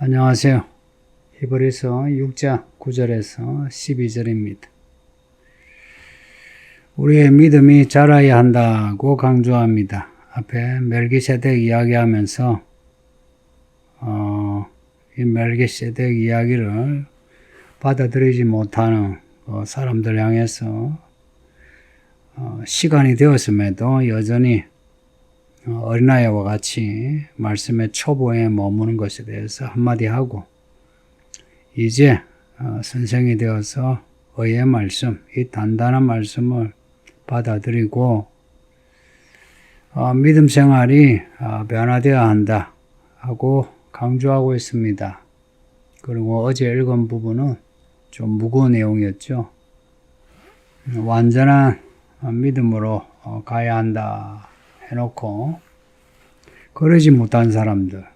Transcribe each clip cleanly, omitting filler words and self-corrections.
안녕하세요. 히브리서 6장 9절에서 12절입니다. 우리의 믿음이 자라야 한다고 강조합니다. 앞에 멜기세덱 이야기하면서 이 멜기세덱 이야기를 받아들이지 못하는 사람들 향해서 시간이 되었음에도 여전히 어린아이와 같이 말씀의 초보에 머무는 것에 대해서 한마디 하고, 이제 선생이 되어서 의의 말씀, 이 단단한 말씀을 받아들이고 믿음 생활이 변화되어야 한다 하고 강조하고 있습니다. 그리고 어제 읽은 부분은 좀 무거운 내용이었죠. 완전한 믿음으로 가야 한다 해놓고 그러지 못한 사람들,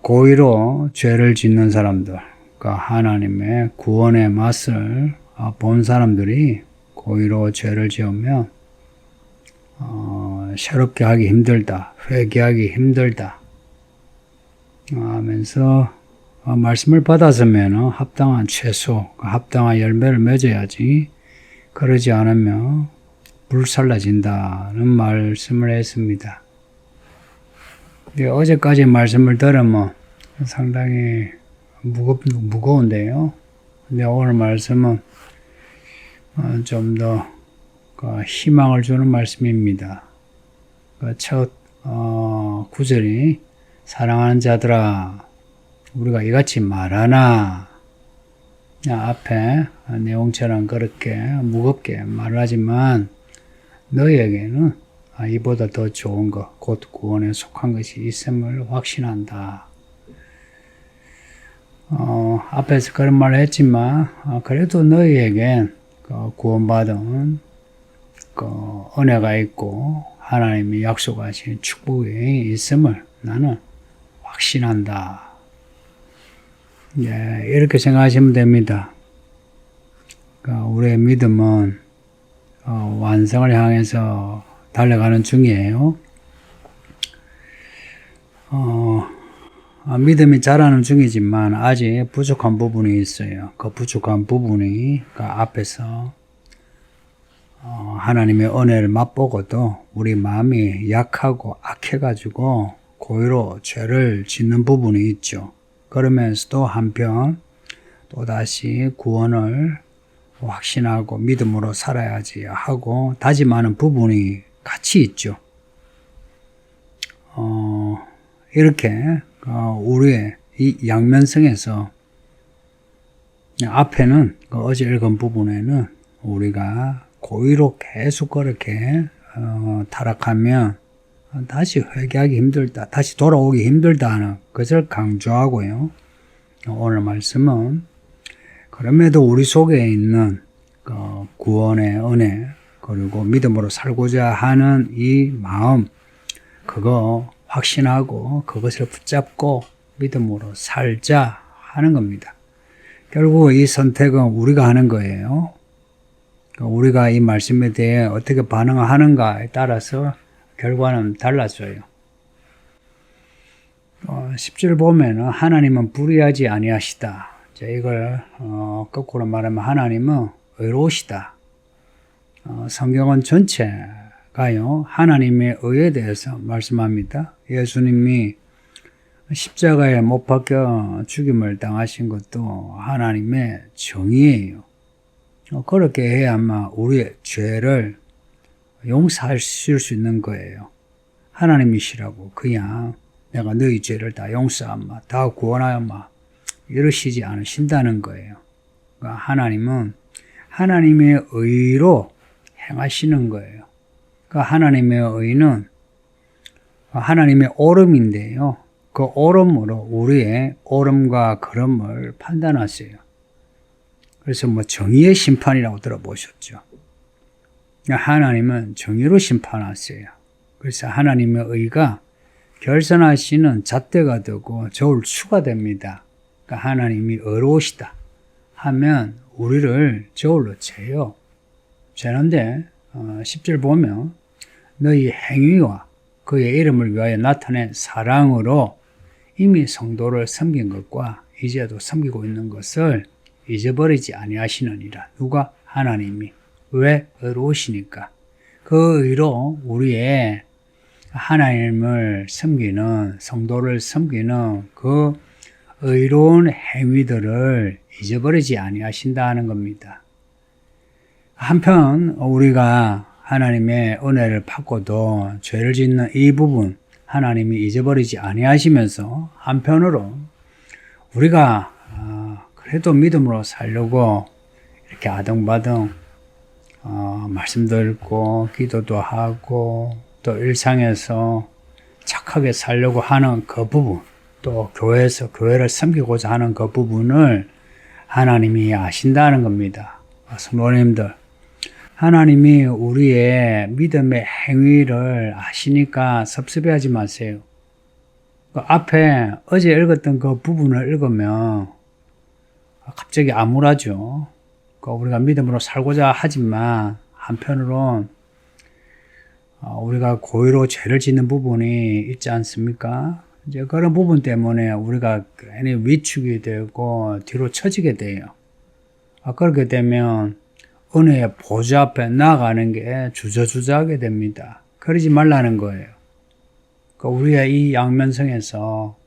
고의로 죄를 짓는 사람들, 그러니까 하나님의 구원의 맛을 본 사람들이 고의로 죄를 지으면 새롭게 하기 힘들다, 회개하기 힘들다 하면서 말씀을 받았으면 합당한 채소, 합당한 열매를 맺어야지, 그러지 않으면 불살라진다는 말씀을 했습니다. 어제까지 말씀을 들으면 상당히 무거운데요. 근데 오늘 말씀은 좀 더 희망을 주는 말씀입니다. 첫 구절이 사랑하는 자들아 우리가 이같이 말하나, 앞에 내용처럼 그렇게 무겁게 말하지만 너희에게는 이보다 더 좋은 것, 곧 구원에 속한 것이 있음을 확신한다. 앞에서 그런 말을 했지만 그래도 너희에겐 구원받은 은혜가 있고 하나님이 약속하신 축복이 있음을 나는 확신한다. 이렇게 생각하시면 됩니다. 우리의 믿음은 완성을 향해서 달려가는 중이에요. 믿음이 자라는 중이지만 아직 부족한 부분이 있어요. 그 부족한 부분이 앞에서 하나님의 은혜를 맛보고도 우리 마음이 약하고 악해가지고 고의로 죄를 짓는 부분이 있죠. 그러면서도 한편 또다시 구원을 확신하고 믿음으로 살아야지 하고 다짐하는 부분이 같이 있죠. 이렇게 우리의 이 양면성에서 앞에는 어제 읽은 부분에는 우리가 고의로 계속 그렇게 타락하면 다시 회개하기 힘들다, 다시 돌아오기 힘들다는 것을 강조하고요. 오늘 말씀은 그럼에도 우리 속에 있는 구원의 은혜, 그리고 믿음으로 살고자 하는 이 마음, 그거 확신하고 그것을 붙잡고 믿음으로 살자 하는 겁니다. 결국 이 선택은 우리가 하는 거예요. 우리가 이 말씀에 대해 어떻게 반응하는가에 따라서 결과는 달라져요. 10절 보면은 하나님은 불의하지 아니하시다. 이걸 거꾸로 말하면 하나님은 의로우시다. 성경은 전체가요 하나님의 의에 대해서 말씀합니다. 예수님이 십자가에 못 박혀 죽임을 당하신 것도 하나님의 정의예요. 그렇게 해야만 우리의 죄를 용서하실 수 있는 거예요. 하나님이시라고 그냥 내가 너희 죄를 다 용서하마, 다 구원하마 이러시지 않으신다는 거예요. 그러니까 하나님은 하나님의 의로 행하시는 거예요. 그러니까 하나님의 의는 하나님의 옳음인데요. 그 옳음으로 우리의 옳음과 그름을 판단하세요. 그래서 정의의 심판이라고 들어보셨죠. 하나님은 정의로 심판하세요. 그래서 하나님의 의가 결선하시는 잣대가 되고 저울추가 됩니다. 그러니까 하나님이 의로우시다 하면 우리를 저울로 재요. 재는데 10절 보면 너희 행위와 그의 이름을 위하여 나타낸 사랑으로 이미 성도를 섬긴 것과 이제도 섬기고 있는 것을 잊어버리지 아니하시느니라. 누가? 하나님이. 왜? 의로우시니까. 그 의로 우리의 하나님을 섬기는, 성도를 섬기는 그 의로운 행위들을 잊어버리지 아니하신다는 겁니다. 한편 우리가 하나님의 은혜를 받고도 죄를 짓는 이 부분 하나님이 잊어버리지 아니하시면서 한편으로 우리가 그래도 믿음으로 살려고 이렇게 아등바등 말씀도 읽고 기도도 하고 또 일상에서 착하게 살려고 하는 그 부분, 또 교회에서 교회를 섬기고자 하는 그 부분을 하나님이 아신다는 겁니다. 성도님들, 하나님이 우리의 믿음의 행위를 아시니까 섭섭해하지 마세요. 그 앞에 어제 읽었던 그 부분을 읽으면 갑자기 암울하죠. 우리가 믿음으로 살고자 하지만 한편으론 우리가 고의로 죄를 짓는 부분이 있지 않습니까? 이제 그런 부분 때문에 우리가 괜히 위축이 되고 뒤로 처지게 돼요. 그렇게 되면 은혜의 보좌 앞에 나아가는 게 주저주저하게 됩니다. 그러지 말라는 거예요. 우리의 이 양면성에서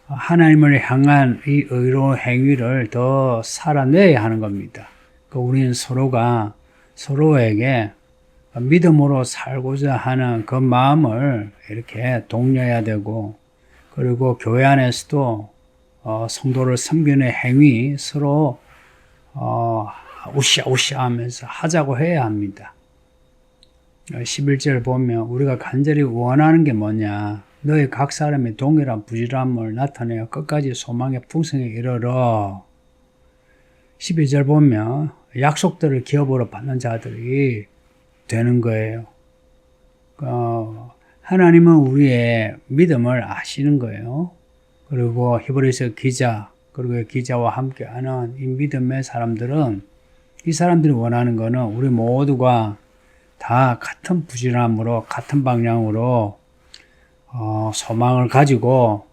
하나님을 향한 이 의로운 행위를 더 살아내야 하는 겁니다. 우리는 서로가 서로에게 믿음으로 살고자 하는 그 마음을 이렇게 독려해야 되고, 그리고 교회 안에서도 성도를 섬기는 행위 서로 우시아우시아 하면서 하자고 해야 합니다. 11절 보면 우리가 간절히 원하는 게 뭐냐? 너희 각 사람의 동일한 부지런함을 나타내어 끝까지 소망의 풍성에 이르러. 12절 보면 약속들을 기업으로 받는 자들이 되는 거예요. 하나님은 우리의 믿음을 아시는 거예요. 그리고 히브리서 기자, 그리고 기자와 함께하는 이 믿음의 사람들은, 이 사람들이 원하는 거는 우리 모두가 다 같은 부지런함으로 같은 방향으로 소망을 가지고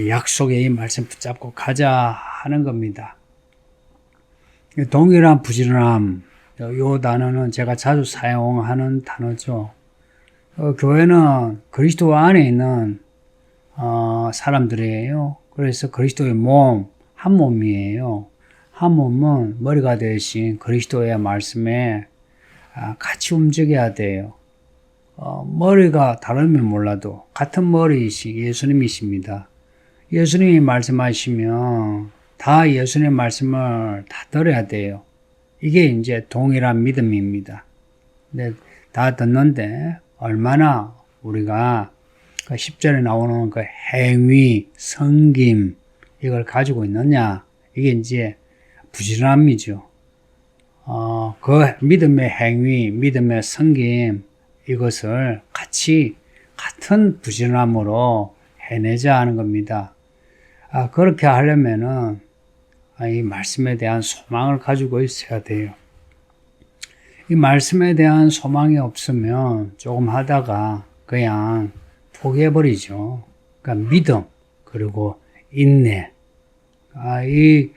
약속의 이 말씀 붙잡고 가자 하는 겁니다. 동일한 부지런함, 이 단어는 제가 자주 사용하는 단어죠. 교회는 그리스도 안에 있는 사람들이에요. 그래서 그리스도의 몸, 한 몸이에요. 한 몸은 머리가 되신 그리스도의 말씀에 같이 움직여야 돼요. 머리가 다르면 몰라도 같은 머리이신 예수님이십니다. 예수님이 말씀하시면 다 예수님의 말씀을 다 들어야 돼요. 이게 이제 동일한 믿음입니다. 근데 다 듣는데 얼마나 우리가 그 10절에 나오는 그 행위, 섬김 이걸 가지고 있느냐, 이게 이제 부지런함이죠. 그 믿음의 행위, 믿음의 섬김 이것을 같이 같은 부지런함으로 해내자 하는 겁니다. 그렇게 하려면은 이 말씀에 대한 소망을 가지고 있어야 돼요. 이 말씀에 대한 소망이 없으면 조금 하다가 그냥 포기해버리죠. 그러니까 믿음, 그리고 인내. 이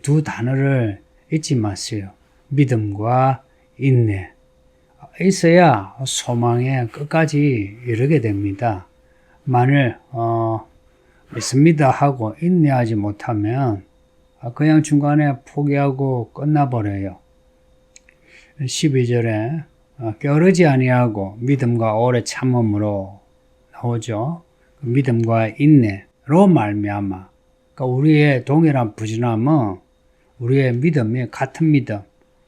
두 단어를 잊지 마세요. 믿음과 인내. 있어야 소망에 끝까지 이르게 됩니다. 만일 믿습니다 하고 인내하지 못하면 그냥 중간에 포기하고 끝나버려요. 12절에 게으르지 아니하고 믿음과 오래 참음으로 나오죠. 믿음과 인내로 말미암아. 그러니까 우리의 동일한 부지런함은 우리의 믿음이 같은 믿음,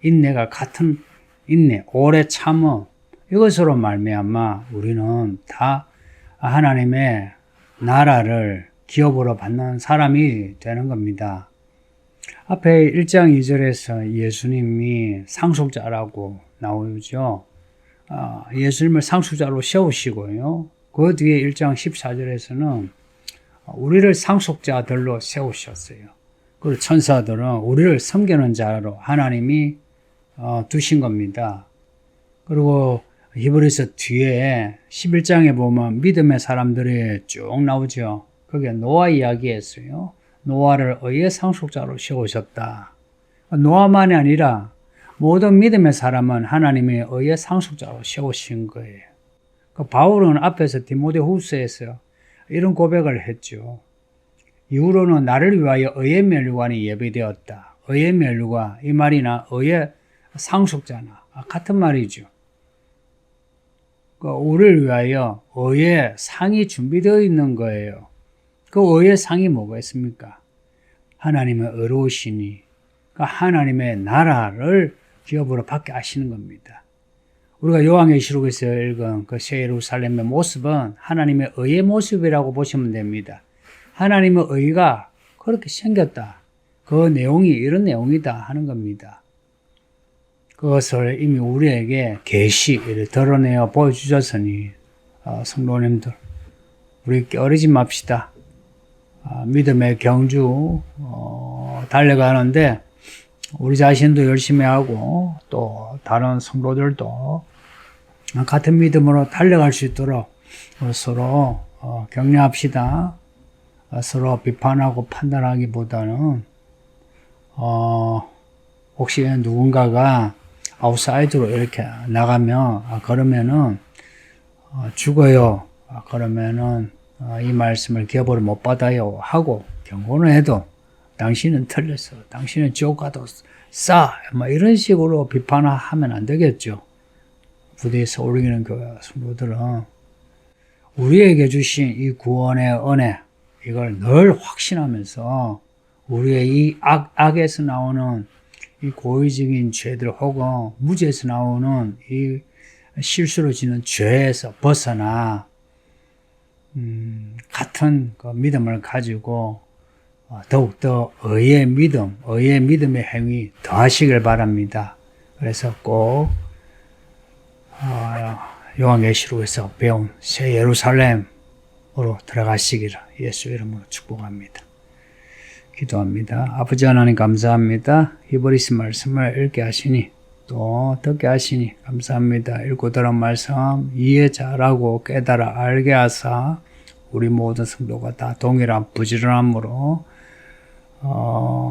인내가 같은 인내, 오래 참음, 이것으로 말미암아 우리는 다 하나님의 나라를 기업으로 받는 사람이 되는 겁니다. 앞에 1장 2절에서 예수님이 상속자라고 나오죠. 예수님을 상속자로 세우시고요. 그 뒤에 1장 14절에서는 우리를 상속자들로 세우셨어요. 그리고 천사들은 우리를 섬기는 자로 하나님이 두신 겁니다. 그리고 히브리서 뒤에 11장에 보면 믿음의 사람들이 쭉 나오죠. 거기에 노아 이야기했어요. 노아를 의의 상속자로 세우셨다. 노아만이 아니라 모든 믿음의 사람은 하나님의 의의 상속자로 세우신 거예요. 바울은 앞에서 디모데후서에서 이런 고백을 했죠. 이후로는 나를 위하여 의의 면류관이 예비되었다. 의의 면류관, 이 말이나 의의 상속자나 같은 말이죠. 우리를 위하여 의의 상이 준비되어 있는 거예요. 그 의의 상이 뭐가 있습니까? 하나님의 의로우시니, 하나님의 나라를 기업으로 받게 하시는 겁니다. 우리가 요한계시록에서 읽은 그 새 예루살렘의 모습은 하나님의 의의 모습이라고 보시면 됩니다. 하나님의 의가 그렇게 생겼다. 그 내용이 이런 내용이다 하는 겁니다. 그것을 이미 우리에게 계시를 드러내어 보여주셨으니 성도님들 우리 깨어리지 맙시다. 믿음의 경주 달려가는데 우리 자신도 열심히 하고 또 다른 성도들도 같은 믿음으로 달려갈 수 있도록 서로 격려합시다. 서로 비판하고 판단하기보다는 혹시 누군가가 아웃사이드로 이렇게 나가면 그러면은 죽어요. 그러면은 이 말씀을 기업으로 못 받아요 하고 경고는 해도 당신은 틀렸어. 당신은 지옥 가도 싸. 이런 식으로 비판하면 안 되겠죠. 부대에서 올리는 그 성도들은 우리에게 주신 이 구원의 은혜 이걸 늘 확신하면서 우리의 이 악에서 나오는 이 고의적인 죄들 혹은 무죄에서 나오는 이 실수로 지는 죄에서 벗어나 같은 그 믿음을 가지고 더욱더 의의 믿음, 의의 믿음의 행위 더하시길 바랍니다. 그래서 꼭 요한계시록에서 배운 새 예루살렘으로 들어가시기를 예수 이름으로 축복합니다. 기도합니다. 아버지 하나님 감사합니다. 히브리서 말씀을 읽게 하시니 또 듣게 하시니 감사합니다. 읽고 들은 말씀 이해 잘하고 깨달아 알게 하사 우리 모든 성도가 다 동일한 부지런함으로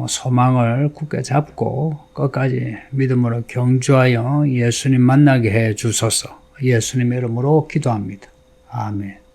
소망을 굳게 잡고 끝까지 믿음으로 경주하여 예수님 만나게 해 주소서. 예수님 이름으로 기도합니다. 아멘.